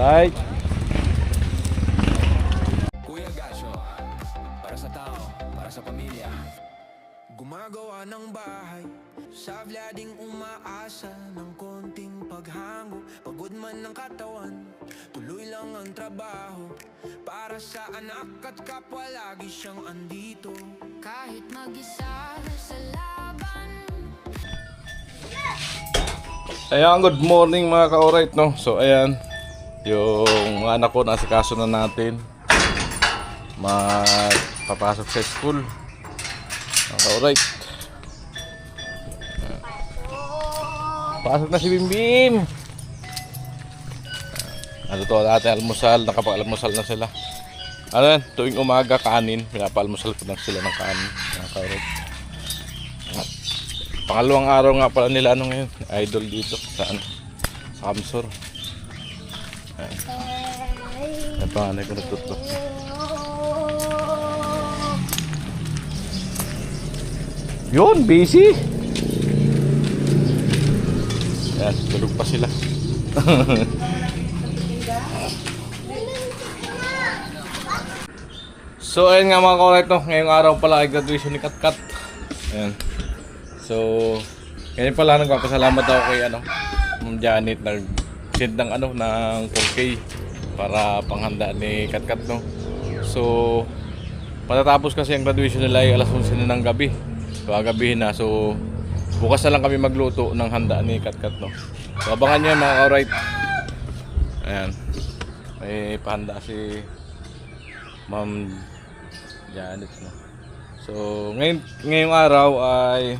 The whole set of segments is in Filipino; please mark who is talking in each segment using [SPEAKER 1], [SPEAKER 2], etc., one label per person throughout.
[SPEAKER 1] Alright.
[SPEAKER 2] Kuya Gasyo, para sa tao, para sa pamilya. Gumagawa ng bahay, sa vlading umaasa ng konting paghango. Pagod man ng katawan, tuloy lang ang trabaho. Para sa anak at kapwa lagi siyang andito.
[SPEAKER 3] Kahit mag-isa sa laban.
[SPEAKER 1] Ayan, good morning mga ka-alright, no? So ayan, yung mga anak ko nasikaso na natin magpapasok sa school. Alright. Pasok na si Bimbim. Ano to natin almusal, nakapag-almusal na sila. Ano yan, tuwing umaga kanin, pinapaalmusal ko na sila ng kanin. Alright. Pangalawang araw nga pala nila ano ngayon, idol dito sa ano, sa Kamsur. Ay panganay ko nagtutok. Yun, busy. Yan, tulog pa sila. So ayun nga mga ka-alright, no? Ngayong araw pala ay graduation ni Katkat. Ayan. So ngayon pala nagpapasalamat ako kay ano, Ma'am Janet, nag-send ng ano, ng 4K para panghanda ni Katkat, no? So patatapos kasi ang graduation nila ay alas 11 na ng gabi. So agabihin na, so bukas na lang kami magluto ng handa ni Katkat, no? So abangan nyo mga ka-alright. Ayan, may pahanda si Ma'am Janet, no? So ngayong araw ay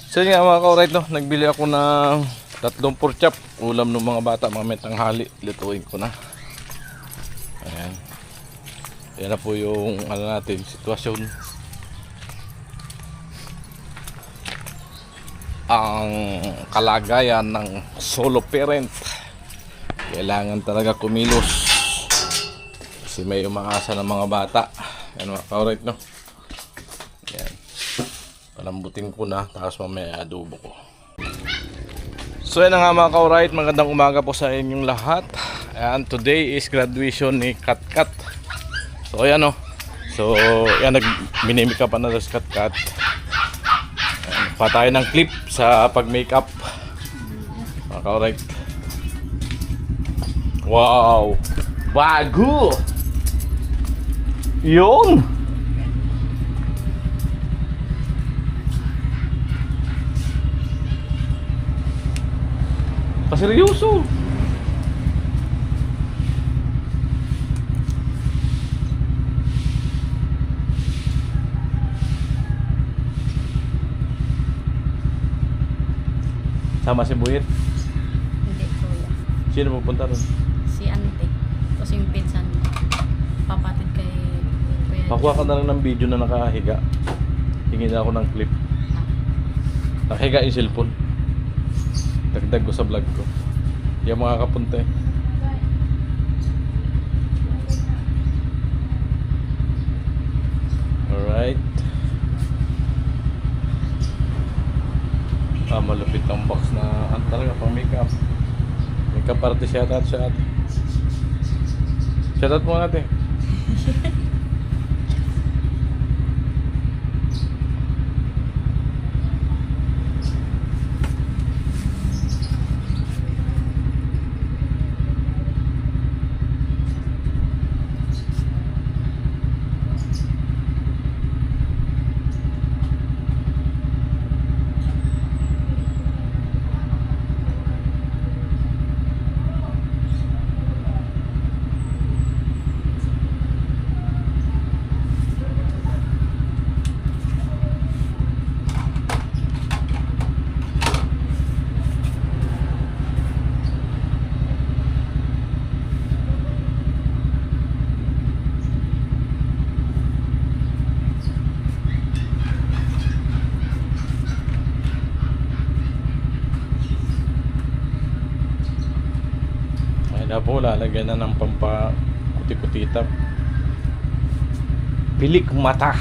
[SPEAKER 1] so yun nga mga ka-alright, no? Nagbili ako ng 3 pork chop, ulam ng mga bata, mga metanghali, lutuin ko na. Ayan, yan na po yung ano natin, sitwasyon. Ang kalagayan ng solo parent, kailangan talaga kumilos kasi may umaasa ng mga bata. Yan mga ka-alright, no? Yan, palambutin ko na, tapos mamaya adobo ko. So yan na nga mga ka-alright, magandang umaga po sa inyong lahat. And today is graduation ni Katkat. So ayan, no? So yan, nag-minimake pa na si Katkat. Pa tayo ng clip sa pag-makeup. mga ka-alright. Wow, bago! Yun! Paseryoso! Sama si Buyet?
[SPEAKER 4] Hindi, kuya.
[SPEAKER 1] Sino pupunta ron?
[SPEAKER 4] Si Ante. Kasi yung pinsan papatid kay Kuya.
[SPEAKER 1] Pakuha ka na lang ng video na nakahiga. Tingin na ako ng clip. Nakahiga yung cellphone. Dagdag ko sa vlog ko. Yung mga kapunta eh. Alright. Malupit ang box na talaga pang makeup. Makeup artist yata at siya ate. Shoutout mo natin. Na po, lalagyan na ng pampakuti-kutita. Pilik mata.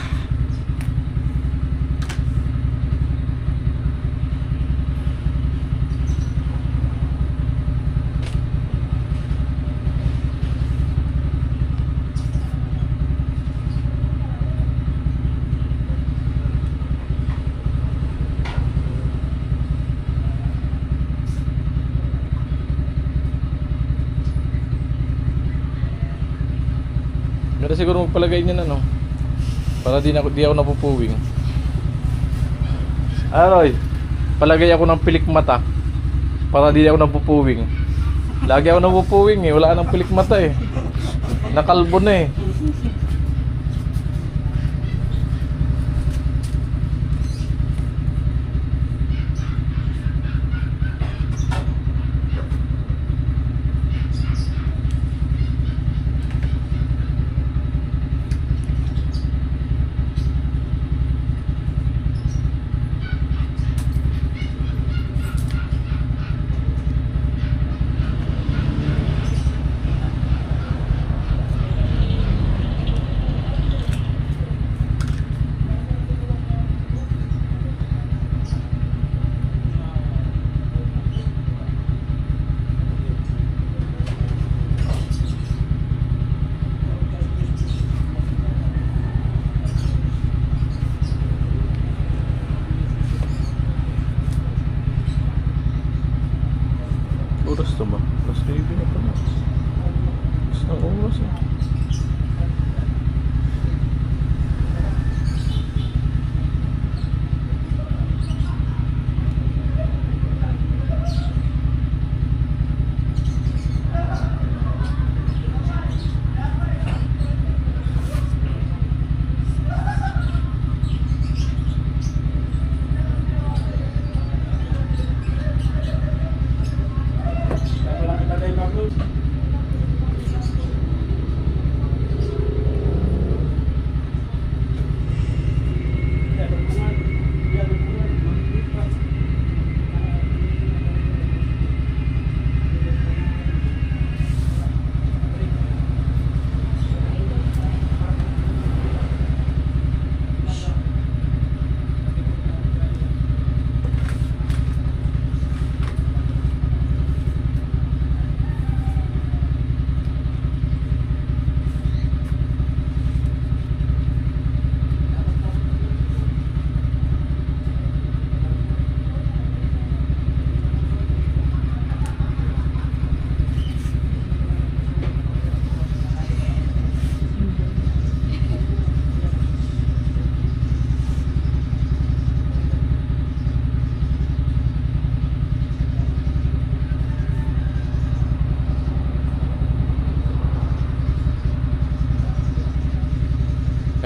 [SPEAKER 1] siguro magpalagay niyan ano. Para di ako napupuwing. Aroy, palagay ako ng pilik mata. Para di ako napupuwing. Lagi ako napupuwing eh, wala nang pilik mata eh. Nakalbo na eh. Oras to ba? Mas 9 na pa na. Mas na oras eh.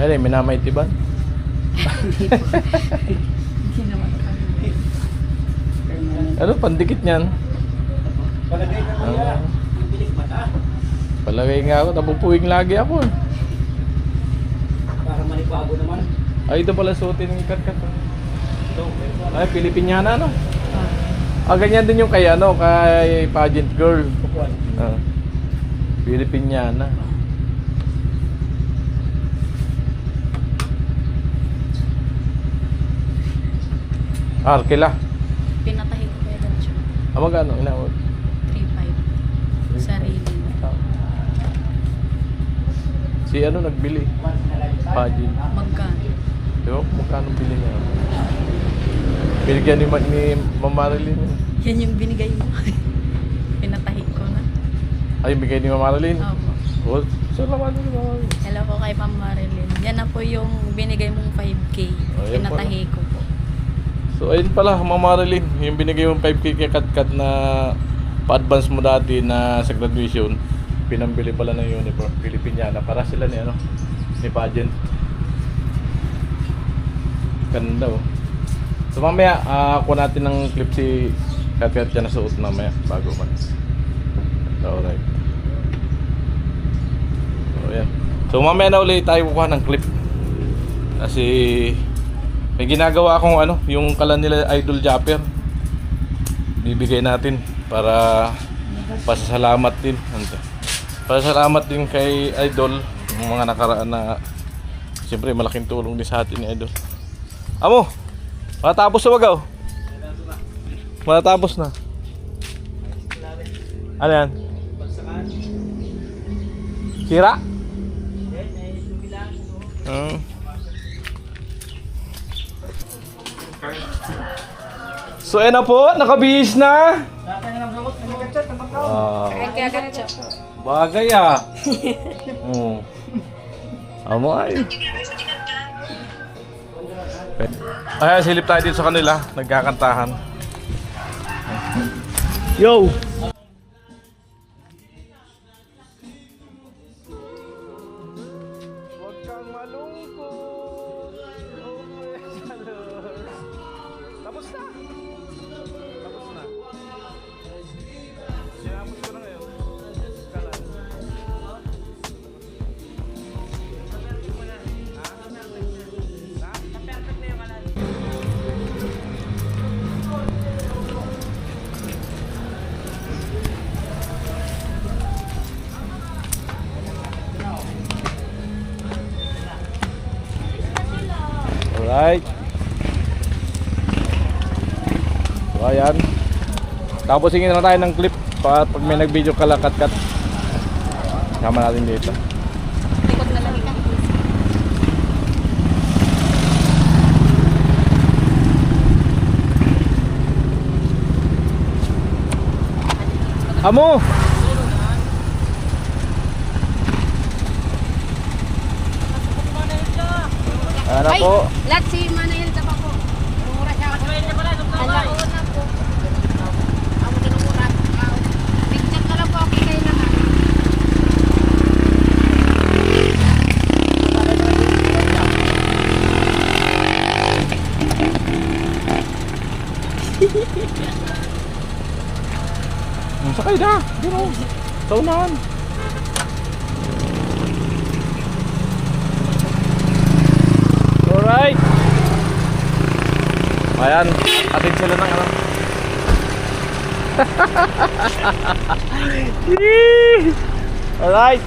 [SPEAKER 1] Ay, minamay tiban.
[SPEAKER 4] Hindi naman kami.
[SPEAKER 1] Ano, pandikit niyan?
[SPEAKER 5] Palagay ka kuya. Pilik mata.
[SPEAKER 1] Palagay nga ako, napupuwing lagi ako eh.
[SPEAKER 5] Para manibago naman.
[SPEAKER 1] Ay, ito pala suotin ng kat-kat.
[SPEAKER 5] Ito, meron.
[SPEAKER 1] Ay, Pilipiniana no? Ah, ganyan din yung kay ano, kay pageant girl.
[SPEAKER 5] Kukuhan.
[SPEAKER 1] Ah, Pilipiniana. Arkela.
[SPEAKER 4] Pinatahi ko kaya lang siya.
[SPEAKER 1] Ah, magkano? Inawag?
[SPEAKER 4] 3.5. Sarili.
[SPEAKER 1] Si ano nagbili? Pageant.
[SPEAKER 4] Magkano?
[SPEAKER 1] Di ba? Magkano bili niya? Binigyan ni Ma'am Marilyn.
[SPEAKER 4] Yan yung binigay mo. Pinatahi ko na.
[SPEAKER 1] Ay, bigay ni Ma'am Marilyn?
[SPEAKER 4] Opo.
[SPEAKER 1] Oh, salamat ni Ma'am Marilyn.
[SPEAKER 4] Hello po kay Ma'am Marilyn. Yan na po yung binigay mong 5K.
[SPEAKER 1] Oh, yan
[SPEAKER 4] Pinatahi ko po.
[SPEAKER 1] So ayun pala, Ma'am Marilyn, yung binigay mong 5K kay Kat-Kat na pa-advance mo dati na sa graduation, pinambili pala ng uniform, Pilipiniana, para sila ni ano, ni pageant. Ganda oh. So mamaya, kuha natin ng clip si Kat-Kat yan na suot mamaya, bago man. Alright. So yan. So mamaya na ulit tayo kuha ng clip. Kasi may ginagawa akong ano, yung kalan nila Idol Japper. Bibigay natin para pasasalamat din. Pasasalamat din kay Idol, yung mga nakaraan na siyempre malaking tulong din sa atin ni Idol. Amo, matapos na wagaw. Matapos na. Ano yan? Sira? So ayun na po, nakabihis na. Bagay ah. Amo ay. Ay, silip tayo dito sa kanila. Nagkakantahan. Yo! Huwag kang malungkot. Tapos na. Tapos na. Sinapos ko na ngayon. Kalan. Alright. So ayan. Tapos hingin na tayo ng clip para pag may nag-video kalakat-kat. Sama natin dito.
[SPEAKER 4] Likod na lang ka.
[SPEAKER 1] Amo! Ano po?
[SPEAKER 4] Lahat si Manahil pa po. Mura siya ako. Ala ko na po. Ako tinumura. Picture ka lang po ako kayo naman.
[SPEAKER 1] Sakay na! Dito! Sa unahan! Alright! Ayan, atin sila ng ano. Alright!